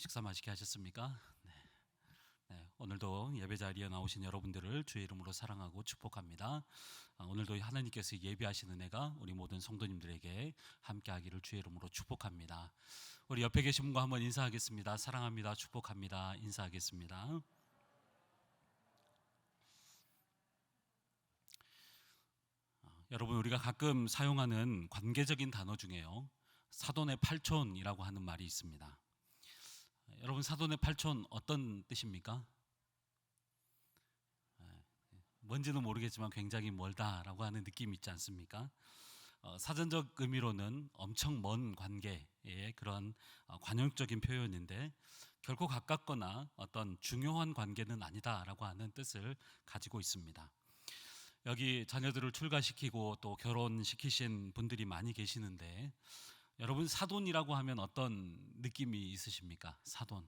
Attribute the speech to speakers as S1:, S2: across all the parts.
S1: 식사 맛있게 하셨습니까? 네, 오늘도 예배 자리에 나오신 여러분들을 주의 이름으로 사랑하고 축복합니다. 오늘도 하나님께서 예배하시는 은혜가 우리 모든 성도님들에게 함께하기를 주의 이름으로 축복합니다. 우리 옆에 계신 분과 한번 인사하겠습니다. 사랑합니다. 축복합니다. 인사하겠습니다. 여러분, 우리가 가끔 사용하는 관계적인 단어 중에요, 사돈의 팔촌이라고 하는 말이 있습니다. 여러분, 사돈의 팔촌 어떤 뜻입니까? 뭔지는 모르겠지만 굉장히 멀다라고 하는 느낌이 있지 않습니까? 사전적 의미로는 엄청 먼 관계의 그런 관용적인 표현인데, 결코 가깝거나 어떤 중요한 관계는 아니다라고 하는 뜻을 가지고 있습니다. 여기 자녀들을 출가시키고 또 결혼시키신 분들이 많이 계시는데, 여러분, 사돈이라고 하면 어떤 느낌이 있으십니까? 사돈.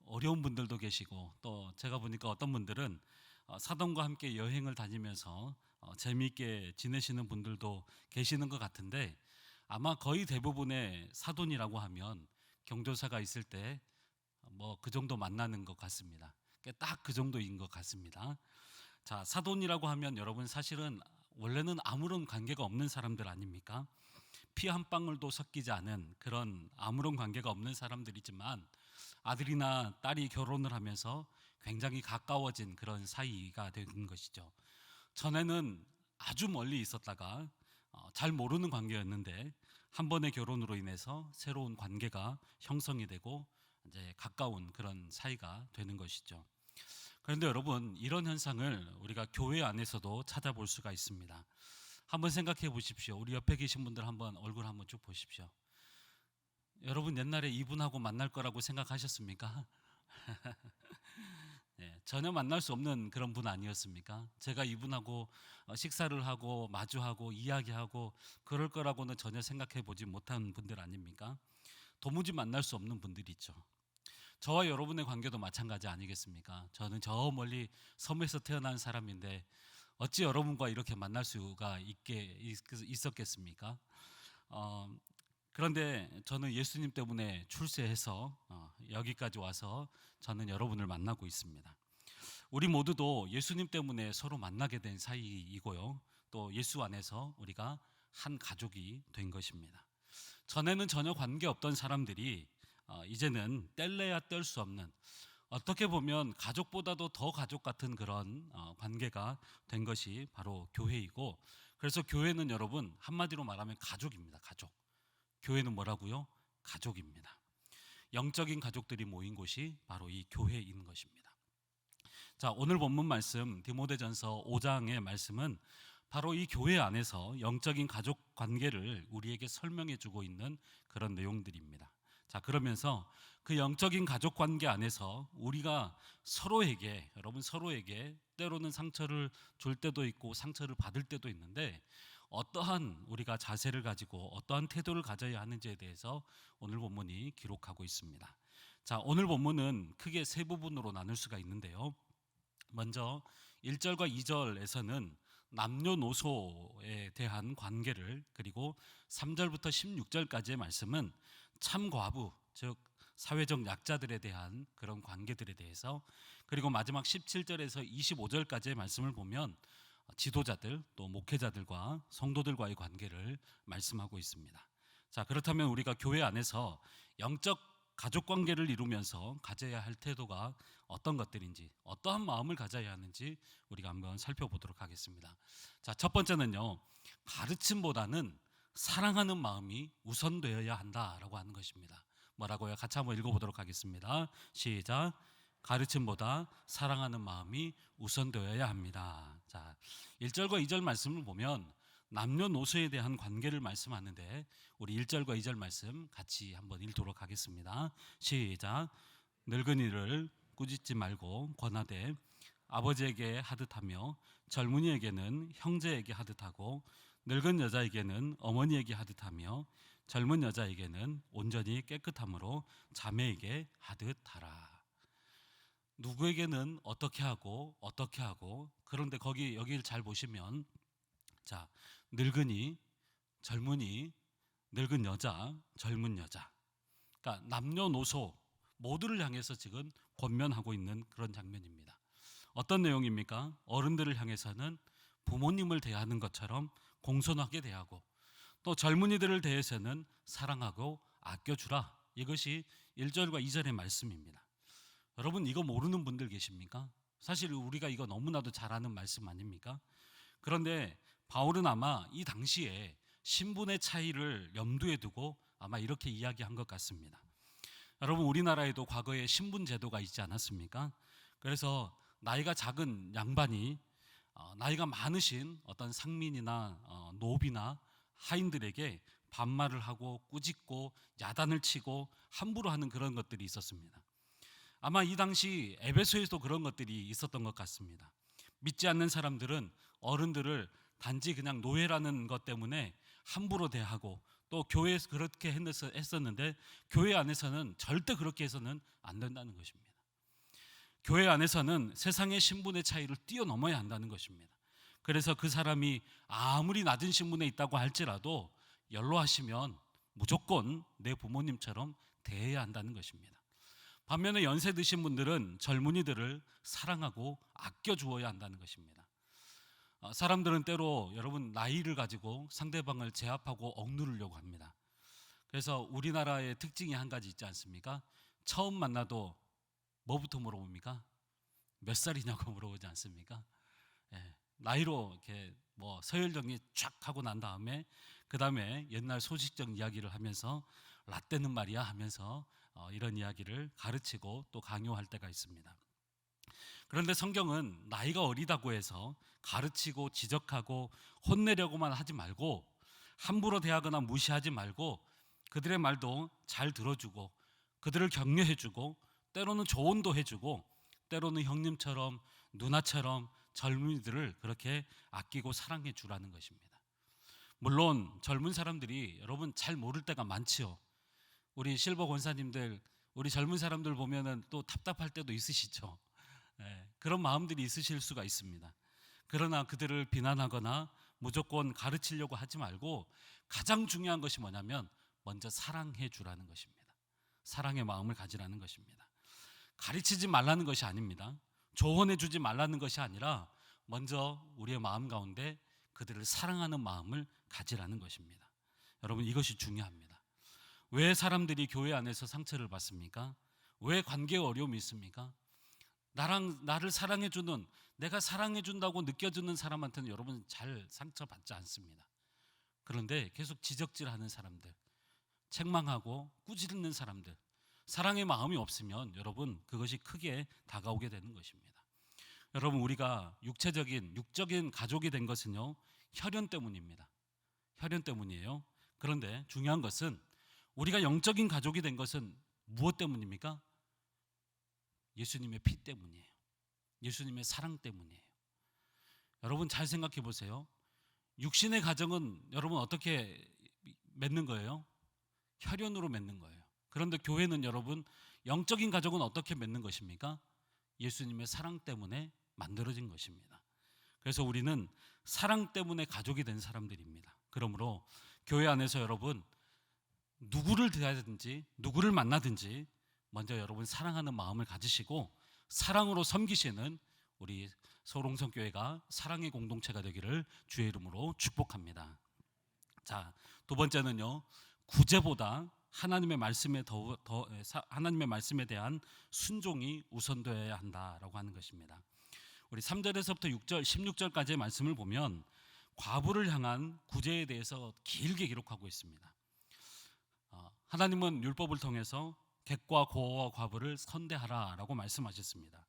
S1: 어려운 분들도 계시고, 또 제가 보니까 어떤 분들은 사돈과 함께 여행을 다니면서 재미있게 지내시는 분들도 계시는 것 같은데, 아마 거의 대부분의 사돈이라고 하면 경조사가 있을 때 뭐 그 정도 만나는 것 같습니다. 딱 그 정도인 것 같습니다. 자, 사돈이라고 하면 여러분, 사실은 원래는 아무런 관계가 없는 사람들 아닙니까? 피 한 방울도 섞이지 않은 그런 아무런 관계가 없는 사람들이지만, 아들이나 딸이 결혼을 하면서 굉장히 가까워진 그런 사이가 된 것이죠. 전에는 아주 멀리 있었다가 잘 모르는 관계였는데, 한 번의 결혼으로 인해서 새로운 관계가 형성이 되고 이제 가까운 그런 사이가 되는 것이죠. 그런데 여러분, 이런 현상을 우리가 교회 안에서도 찾아볼 수가 있습니다. 한번 생각해 보십시오. 우리 옆에 계신 분들 한번 얼굴 한번 쭉 보십시오. 여러분, 옛날에 이분하고 만날 거라고 생각하셨습니까? 네, 전혀 만날 수 없는 그런 분 아니었습니까? 제가 이분하고 식사를 하고 마주하고 이야기하고 그럴 거라고는 전혀 생각해 보지 못한 분들 아닙니까? 도무지 만날 수 없는 분들이 있죠. 저와 여러분의 관계도 마찬가지 아니겠습니까? 저는 저 멀리 섬에서 태어난 사람인데 어찌 여러분과 이렇게 만날 수가 있었겠습니까? 그런데 저는 예수님 때문에 출세해서 여기까지 와서 저는 여러분을 만나고 있습니다. 우리 모두도 예수님 때문에 서로 만나게 된 사이이고요, 또 예수 안에서 우리가 한 가족이 된 것입니다. 전에는 전혀 관계없던 사람들이 이제는 뗄래야 뗄 수 없는, 어떻게 보면 가족보다도 더 가족 같은 그런 관계가 된 것이 바로 교회이고, 그래서 교회는 여러분, 한마디로 말하면 가족입니다. 가족. 교회는 뭐라고요? 가족입니다. 영적인 가족들이 모인 곳이 바로 이 교회인 것입니다. 자, 오늘 본문 말씀 디모데전서 5장의 말씀은 바로 이 교회 안에서 영적인 가족 관계를 우리에게 설명해 주고 있는 그런 내용들입니다. 자, 그러면서 그 영적인 가족 관계 안에서 우리가 서로에게, 여러분, 서로에게 때로는 상처를 줄 때도 있고 상처를 받을 때도 있는데, 어떠한 우리가 자세를 가지고 어떠한 태도를 가져야 하는지에 대해서 오늘 본문이 기록하고 있습니다. 자, 오늘 본문은 크게 세 부분으로 나눌 수가 있는데요, 먼저 1절과 2절에서는 남녀노소에 대한 관계를, 그리고 3절부터 16절까지의 말씀은 참과부, 즉 사회적 약자들에 대한 그런 관계들에 대해서, 그리고 마지막 17절에서 25절까지의 말씀을 보면 지도자들, 또 목회자들과 성도들과의 관계를 말씀하고 있습니다. 자, 그렇다면 우리가 교회 안에서 영적 가족 관계를 이루면서 가져야 할 태도가 어떤 것들인지, 어떠한 마음을 가져야 하는지 우리가 한번 살펴보도록 하겠습니다. 자, 첫 번째는요, 가르침보다는 사랑하는 마음이 우선되어야 한다라고 하는 것입니다. 뭐라고요? 같이 한번 읽어보도록 하겠습니다. 시작. 가르침보다 사랑하는 마음이 우선되어야 합니다. 자, 1절과 2절 말씀을 보면 남녀노소에 대한 관계를 말씀하는데, 우리 1절과 2절 말씀 같이 한번 읽도록 하겠습니다. 시작. 늙은이를 꾸짖지 말고 권하되 아버지에게 하듯하며 젊은이에게는 형제에게 하듯하고 늙은 여자에게는 어머니에게 하듯하며 젊은 여자에게는 온전히 깨끗함으로 자매에게 하듯하라. 누구에게는 어떻게 하고 어떻게 하고, 그런데 여기를 잘 보시면, 자, 늙은이, 젊은이, 늙은 여자, 젊은 여자. 그러니까 남녀노소 모두를 향해서 지금 권면하고 있는 그런 장면입니다. 어떤 내용입니까? 어른들을 향해서는 부모님을 대하는 것처럼 공손하게 대하고, 또 젊은이들을 대해서는 사랑하고 아껴주라. 이것이 1절과 2절의 말씀입니다. 여러분, 이거 모르는 분들 계십니까? 사실 우리가 이거 너무나도 잘 아는 말씀 아닙니까? 그런데 바울은 아마 이 당시에 신분의 차이를 염두에 두고 아마 이렇게 이야기한 것 같습니다. 여러분, 우리나라에도 과거에 신분 제도가 있지 않았습니까? 그래서 나이가 작은 양반이 나이가 많으신 어떤 상민이나 노비나 하인들에게 반말을 하고 꾸짖고 야단을 치고 함부로 하는 그런 것들이 있었습니다. 아마 이 당시 에베소에도 그런 것들이 있었던 것 같습니다. 믿지 않는 사람들은 어른들을 단지 그냥 노예라는 것 때문에 함부로 대하고, 또 교회에서 그렇게 했었는데 교회 안에서는 절대 그렇게 해서는 안 된다는 것입니다. 교회 안에서는 세상의 신분의 차이를 뛰어넘어야 한다는 것입니다. 그래서 그 사람이 아무리 낮은 신분에 있다고 할지라도 연로하시면 무조건 내 부모님처럼 대해야 한다는 것입니다. 반면에 연세 드신 분들은 젊은이들을 사랑하고 아껴주어야 한다는 것입니다. 사람들은 때로 여러분 나이를 가지고 상대방을 제압하고 억누르려고 합니다. 그래서 우리나라의 특징이 한 가지 있지 않습니까? 처음 만나도 뭐부터 물어봅니까? 몇 살이냐고 물어보지 않습니까? 예, 나이로 이렇게 뭐 서열 정리 쫙 하고 난 다음에 그 다음에 옛날 소식적 이야기를 하면서 라떼는 말이야 하면서 이런 이야기를 가르치고 또 강요할 때가 있습니다. 그런데 성경은 나이가 어리다고 해서 가르치고 지적하고 혼내려고만 하지 말고, 함부로 대하거나 무시하지 말고 그들의 말도 잘 들어주고 그들을 격려해주고 때로는 조언도 해주고 때로는 형님처럼 누나처럼 젊은이들을 그렇게 아끼고 사랑해 주라는 것입니다. 물론 젊은 사람들이 여러분 잘 모를 때가 많지요. 우리 실버 권사님들, 우리 젊은 사람들 보면은 또 답답할 때도 있으시죠. 그런 마음들이 있으실 수가 있습니다. 그러나 그들을 비난하거나 무조건 가르치려고 하지 말고 가장 중요한 것이 뭐냐면 먼저 사랑해 주라는 것입니다. 사랑의 마음을 가지라는 것입니다. 가르치지 말라는 것이 아닙니다. 조언해 주지 말라는 것이 아니라 먼저 우리의 마음 가운데 그들을 사랑하는 마음을 가지라는 것입니다. 여러분, 이것이 중요합니다. 왜 사람들이 교회 안에서 상처를 받습니까? 왜 관계에 어려움이 있습니까? 나를 사랑해주는, 내가 사랑해준다고 느껴지는 사람한테는 여러분 잘 상처받지 않습니다. 그런데 계속 지적질하는 사람들, 책망하고 꾸짖는 사람들, 사랑의 마음이 없으면 여러분 그것이 크게 다가오게 되는 것입니다. 여러분, 우리가 육적인 가족이 된 것은요 혈연 때문입니다. 혈연 때문이에요. 그런데 중요한 것은 우리가 영적인 가족이 된 것은 무엇 때문입니까? 예수님의 피 때문이에요. 예수님의 사랑 때문이에요. 여러분 잘 생각해 보세요. 육신의 가정은 여러분 어떻게 맺는 거예요? 혈연으로 맺는 거예요. 그런데 교회는 여러분 영적인 가족은 어떻게 맺는 것입니까? 예수님의 사랑 때문에 만들어진 것입니다. 그래서 우리는 사랑 때문에 가족이 된 사람들입니다. 그러므로 교회 안에서 여러분 누구를 대하든지 누구를 만나든지 먼저 여러분 사랑하는 마음을 가지시고 사랑으로 섬기시는 우리 소롱성교회가 사랑의 공동체가 되기를 주의 이름으로 축복합니다. 자, 두 번째는요, 구제보다 하나님의 말씀에 하나님의 말씀에 대한 순종이 우선되어야 한다라고 하는 것입니다. 우리 3절에서부터 6절, 16절까지의 말씀을 보면 과부를 향한 구제에 대해서 길게 기록하고 있습니다. 하나님은 율법을 통해서 객과 고아와 과부를 선대하라라고 말씀하셨습니다.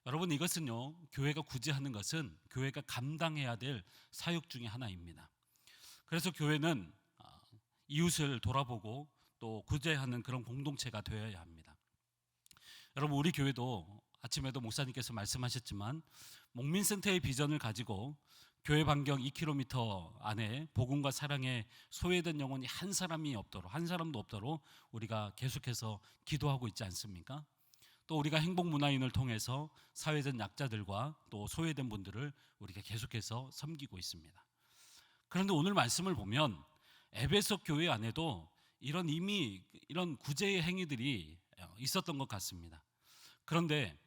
S1: 여러분, 이것은요 교회가 구제하는 것은 교회가 감당해야 될 사역 중에 하나입니다. 그래서 교회는 이웃을 돌아보고 또 구제하는 그런 공동체가 되어야 합니다. 여러분, 우리 교회도 아침에도 목사님께서 말씀하셨지만 목민센터의 비전을 가지고 교회 반경 2km 안에 복음과 사랑에 소외된 영혼이 한 사람도 없도록 우리가 계속해서 기도하고 있지 않습니까? 또 우리가 행복문화인을 통해서 사회적 약자들과 또 소외된 분들을 우리가 계속해서 섬기고 있습니다. 그런데 오늘 말씀을 보면 에베소 교회 안에도 이미 이런 구제의 행위들이 있었던 것 같습니다. 그런데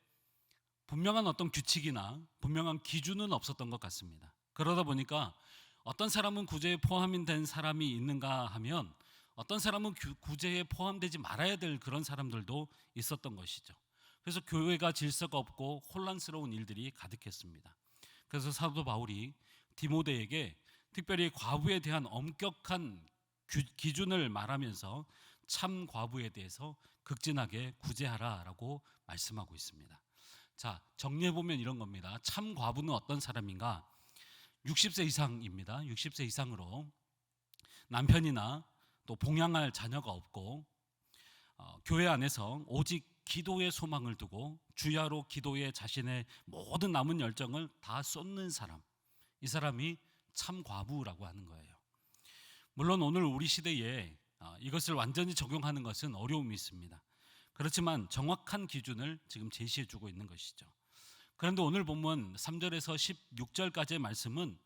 S1: 분명한 어떤 규칙이나 분명한 기준은 없었던 것 같습니다. 그러다 보니까 어떤 사람은 구제에 포함된 사람이 있는가 하면 어떤 사람은 구제에 포함되지 말아야 될 그런 사람들도 있었던 것이죠. 그래서 교회가 질서가 없고 혼란스러운 일들이 가득했습니다. 그래서 사도 바울이 디모데에게 특별히 과부에 대한 엄격한 기준을 말하면서 참 과부에 대해서 극진하게 구제하라라고 말씀하고 있습니다. 자, 정리해 보면 이런 겁니다. 참 과부는 어떤 사람인가? 60세 이상입니다. 60세 이상으로 남편이나 또 봉양할 자녀가 없고 교회 안에서 오직 기도의 소망을 두고 주야로 기도에 자신의 모든 남은 열정을 다 쏟는 사람, 이 사람이 참 과부라고 하는 거예요. 물론 오늘 우리 시대에 이것을 완전히 적용하는 것은 어려움이 있습니다. 그렇지만 정확한 기준을 지금 제시해 주고 있는 것이죠. 그런데 오늘 본문 3절에서 16절까지의 말씀은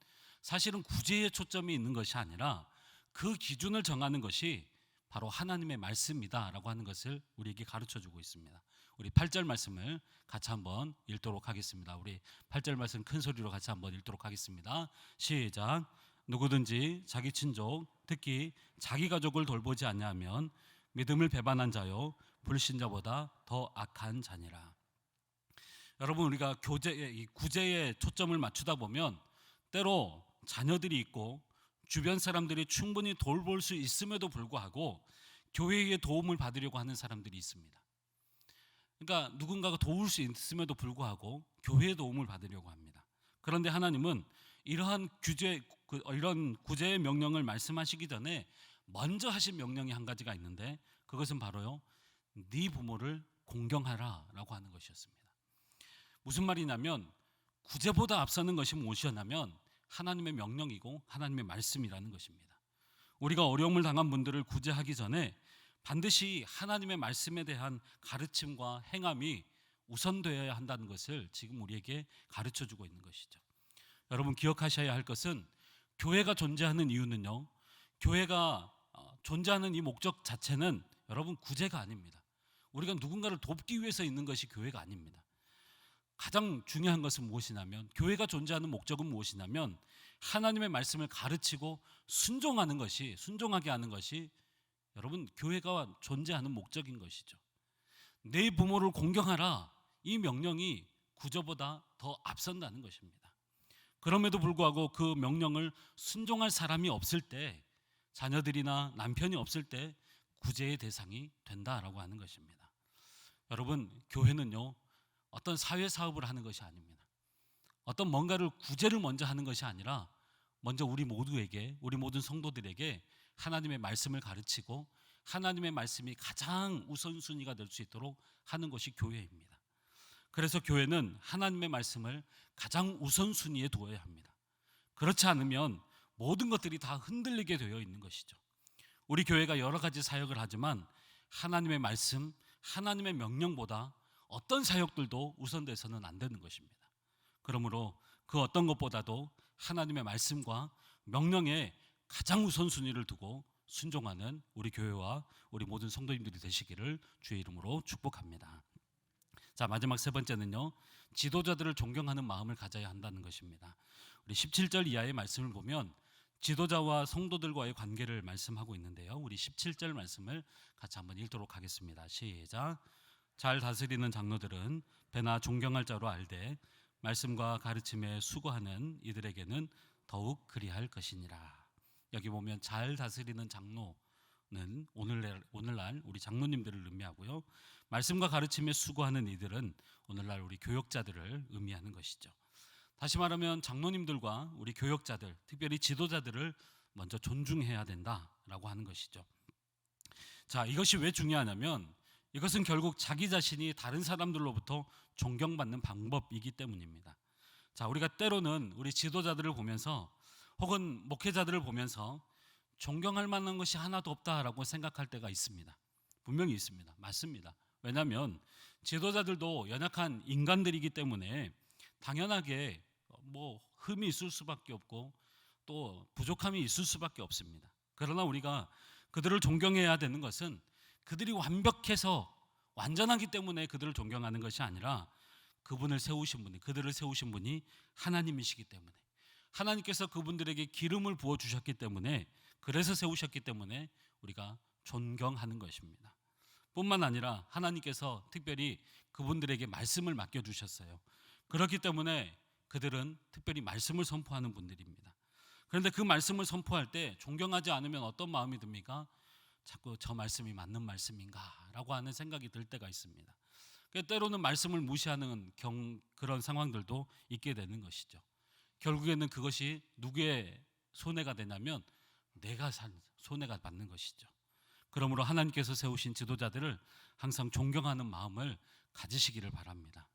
S1: 사실은 구제에 초점이 있는 것이 아니라 그 기준을 정하는 것이 바로 하나님의 말씀이다라고 하는 것을 우리에게 가르쳐 주고 있습니다. 우리 8절 말씀을 같이 한번 읽도록 하겠습니다. 우리 8절 말씀 큰 소리로 같이 한번 읽도록 하겠습니다. 시작. 누구든지 자기 친족, 특히 자기 가족을 돌보지 아니하면 믿음을 배반한 자요 불신자보다 더 악한 자니라. 여러분, 우리가 구제에 초점을 맞추다 보면 때로 자녀들이 있고 주변 사람들이 충분히 돌볼 수 있음에도 불구하고 교회의 도움을 받으려고 하는 사람들이 있습니다. 그러니까 누군가가 도울 수 있음에도 불구하고 교회의 도움을 받으려고 합니다. 그런데 하나님은 이러한 이런 구제의 명령을 말씀하시기 전에 먼저 하신 명령이 한 가지가 있는데 그것은 바로요, 네 부모를 공경하라라고 하는 것이었습니다. 무슨 말이냐면 구제보다 앞서는 것이 무엇이었냐면 하나님의 명령이고 하나님의 말씀이라는 것입니다. 우리가 어려움을 당한 분들을 구제하기 전에 반드시 하나님의 말씀에 대한 가르침과 행함이 우선되어야 한다는 것을 지금 우리에게 가르쳐주고 있는 것이죠. 여러분, 기억하셔야 할 것은 교회가 존재하는 이유는요, 교회가 존재하는 이 목적 자체는 여러분 구제가 아닙니다. 우리가 누군가를 돕기 위해서 있는 것이 교회가 아닙니다. 가장 중요한 것은 무엇이냐면, 교회가 존재하는 목적은 무엇이냐면 하나님의 말씀을 가르치고 순종하게 하는 것이 여러분 교회가 존재하는 목적인 것이죠. 내 부모를 공경하라, 이 명령이 구제보다 더 앞선다는 것입니다. 그럼에도 불구하고 그 명령을 순종할 사람이 없을 때, 자녀들이나 남편이 없을 때 구제의 대상이 된다라고 하는 것입니다. 여러분, 교회는요, 어떤 사회 사업을 하는 것이 아닙니다. 어떤 뭔가를 구제를 먼저 하는 것이 아니라 먼저 우리 모든 성도들에게 하나님의 말씀을 가르치고 하나님의 말씀이 가장 우선순위가 될 수 있도록 하는 것이 교회입니다. 그래서 교회는 하나님의 말씀을 가장 우선순위에 두어야 합니다. 그렇지 않으면 모든 것들이 다 흔들리게 되어 있는 것이죠. 우리 교회가 여러 가지 사역을 하지만 하나님의 말씀, 하나님의 명령보다 어떤 사역들도 우선돼서는 안 되는 것입니다. 그러므로 그 어떤 것보다도 하나님의 말씀과 명령에 가장 우선순위를 두고 순종하는 우리 교회와 우리 모든 성도님들이 되시기를 주의 이름으로 축복합니다. 자, 마지막 세 번째는요, 지도자들을 존경하는 마음을 가져야 한다는 것입니다. 우리 17절 이하의 말씀을 보면 지도자와 성도들과의 관계를 말씀하고 있는데요, 우리 17절 말씀을 같이 한번 읽도록 하겠습니다. 시작. 잘 다스리는 장로들은 배나 존경할 자로 알되 말씀과 가르침에 수고하는 이들에게는 더욱 그리할 것이니라. 여기 보면 잘 다스리는 장로는 오늘날 우리 장로님들을 의미하고요, 말씀과 가르침에 수고하는 이들은 오늘날 우리 교역자들을 의미하는 것이죠. 다시 말하면 장로님들과 우리 교역자들, 특별히 지도자들을 먼저 존중해야 된다라고 하는 것이죠. 자, 이것이 왜 중요하냐면 이것은 결국 자기 자신이 다른 사람들로부터 존경받는 방법이기 때문입니다. 자, 우리가 때로는 우리 지도자들을 보면서 혹은 목회자들을 보면서 존경할 만한 것이 하나도 없다라고 생각할 때가 있습니다. 분명히 있습니다. 맞습니다. 왜냐하면 지도자들도 연약한 인간들이기 때문에 당연하게 흠이 있을 수밖에 없고 또 부족함이 있을 수밖에 없습니다. 그러나 우리가 그들을 존경해야 되는 것은 그들이 완벽해서 완전하기 때문에 그들을 존경하는 것이 아니라 그들을 세우신 분이 하나님이시기 때문에, 하나님께서 그분들에게 기름을 부어 주셨기 때문에, 그래서 세우셨기 때문에 우리가 존경하는 것입니다. 뿐만 아니라 하나님께서 특별히 그분들에게 말씀을 맡겨 주셨어요. 그렇기 때문에 그들은 특별히 말씀을 선포하는 분들입니다. 그런데 그 말씀을 선포할 때 존경하지 않으면 어떤 마음이 듭니까? 자꾸 저 말씀이 맞는 말씀인가? 라고 하는 생각이 들 때가 있습니다. 때로는 말씀을 무시하는 그런 상황들도 있게 되는 것이죠. 결국에는 그것이 누구의 손해가 되냐면 내가 손해가 받는 것이죠. 그러므로 하나님께서 세우신 지도자들을 항상 존경하는 마음을 가지시기를 바랍니다.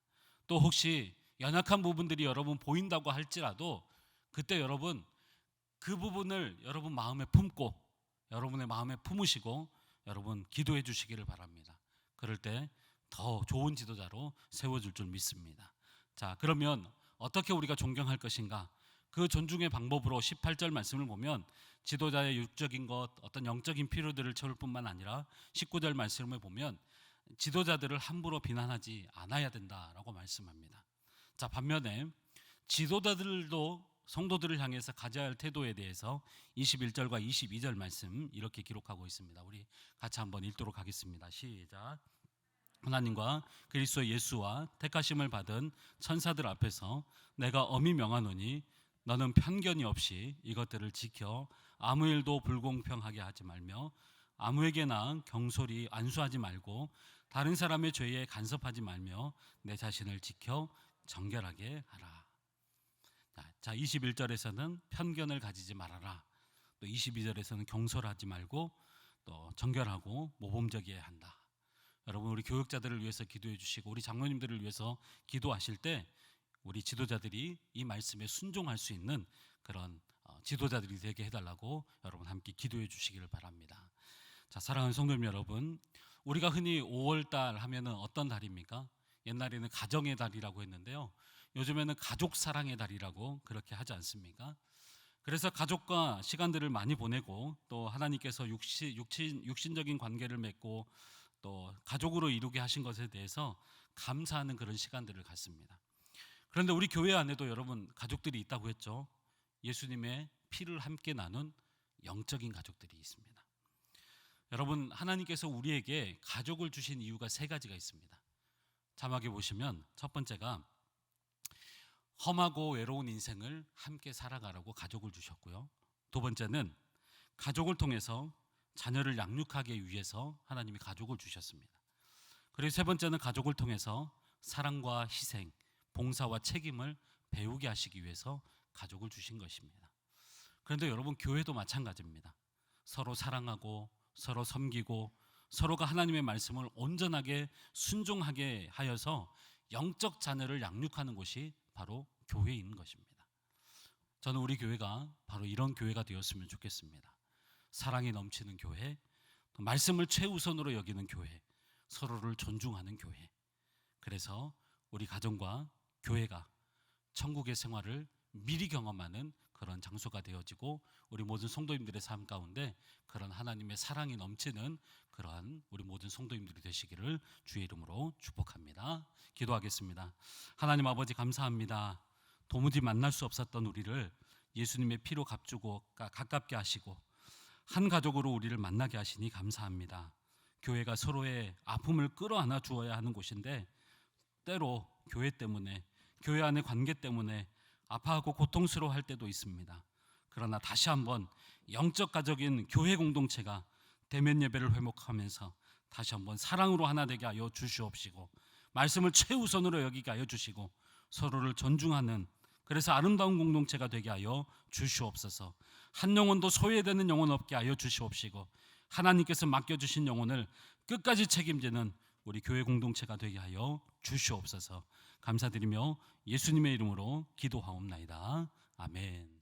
S1: 또 혹시 연약한 부분들이 여러분 보인다고 할지라도 그때 여러분 그 부분을 여러분 마음에 품고 여러분의 마음에 품으시고 여러분 기도해 주시기를 바랍니다. 그럴 때 더 좋은 지도자로 세워줄 줄 믿습니다. 자, 그러면 어떻게 우리가 존경할 것인가? 그 존중의 방법으로 18절 말씀을 보면 지도자의 육적인 것, 어떤 영적인 필요들을 채울 뿐만 아니라 19절 말씀을 보면 지도자들을 함부로 비난하지 않아야 된다라고 말씀합니다. 자, 반면에 지도자들도 성도들을 향해서 가져야 할 태도에 대해서 21절과 22절 말씀 이렇게 기록하고 있습니다. 우리 같이 한번 읽도록 하겠습니다. 시작. 하나님과 그리스도 예수와 택하심을 받은 천사들 앞에서 내가 엄히 명하노니 너는 편견이 없이 이것들을 지켜 아무 일도 불공평하게 하지 말며 아무에게나 경솔히 안수하지 말고 다른 사람의 죄에 간섭하지 말며 내 자신을 지켜 정결하게 하라. 자, 21절에서는 편견을 가지지 말아라. 또 22절에서는 경솔하지 말고 또 정결하고 모범적이어야 한다. 여러분, 우리 교육자들을 위해서 기도해 주시고 우리 장로님들을 위해서 기도하실 때 우리 지도자들이 이 말씀에 순종할 수 있는 그런 지도자들이 되게 해달라고 여러분 함께 기도해 주시기를 바랍니다. 자, 사랑하는 성도님 여러분, 우리가 흔히 5월달 하면은 어떤 달입니까? 옛날에는 가정의 달이라고 했는데요, 요즘에는 가족 사랑의 달이라고 그렇게 하지 않습니까? 그래서 가족과 시간들을 많이 보내고 또 하나님께서 육신적인 관계를 맺고 또 가족으로 이루게 하신 것에 대해서 감사하는 그런 시간들을 갖습니다. 그런데 우리 교회 안에도 여러분 가족들이 있다고 했죠. 예수님의 피를 함께 나눈 영적인 가족들이 있습니다. 여러분, 하나님께서 우리에게 가족을 주신 이유가 세 가지가 있습니다. 자막에 보시면 첫 번째가 험하고 외로운 인생을 함께 살아가라고 가족을 주셨고요. 두 번째는 가족을 통해서 자녀를 양육하기 위해서 하나님이 가족을 주셨습니다. 그리고 세 번째는 가족을 통해서 사랑과 희생, 봉사와 책임을 배우게 하시기 위해서 가족을 주신 것입니다. 그런데 여러분, 교회도 마찬가지입니다. 서로 사랑하고 서로 섬기고 서로가 하나님의 말씀을 온전하게 순종하게 하여서 영적 자녀를 양육하는 곳이 바로 교회인 것입니다. 저는 우리 교회가 바로 이런 교회가 되었으면 좋겠습니다. 사랑이 넘치는 교회, 말씀을 최우선으로 여기는 교회, 서로를 존중하는 교회. 그래서 우리 가정과 교회가 천국의 생활을 미리 경험하는 그런 장소가 되어지고 우리 모든 성도님들의 삶 가운데 그런 하나님의 사랑이 넘치는 그러한 우리 모든 성도님들이 되시기를 주의 이름으로 축복합니다. 기도하겠습니다. 하나님 아버지, 감사합니다. 도무지 만날 수 없었던 우리를 예수님의 피로 값주고 가깝게 하시고 한 가족으로 우리를 만나게 하시니 감사합니다. 교회가 서로의 아픔을 끌어안아 주어야 하는 곳인데 때로 교회 때문에, 교회 안의 관계 때문에 아파하고 고통스러워할 때도 있습니다. 그러나 다시 한번 영적 가족인 교회 공동체가 대면 예배를 회복하면서 다시 한번 사랑으로 하나 되게 하여 주시옵시고 말씀을 최우선으로 여기게 하여 주시고 서로를 존중하는, 그래서 아름다운 공동체가 되게 하여 주시옵소서. 한 영혼도 소외되는 영혼 없게 하여 주시옵시고 하나님께서 맡겨주신 영혼을 끝까지 책임지는 우리 교회 공동체가 되게 하여 주시옵소서. 감사드리며 예수님의 이름으로 기도하옵나이다. 아멘.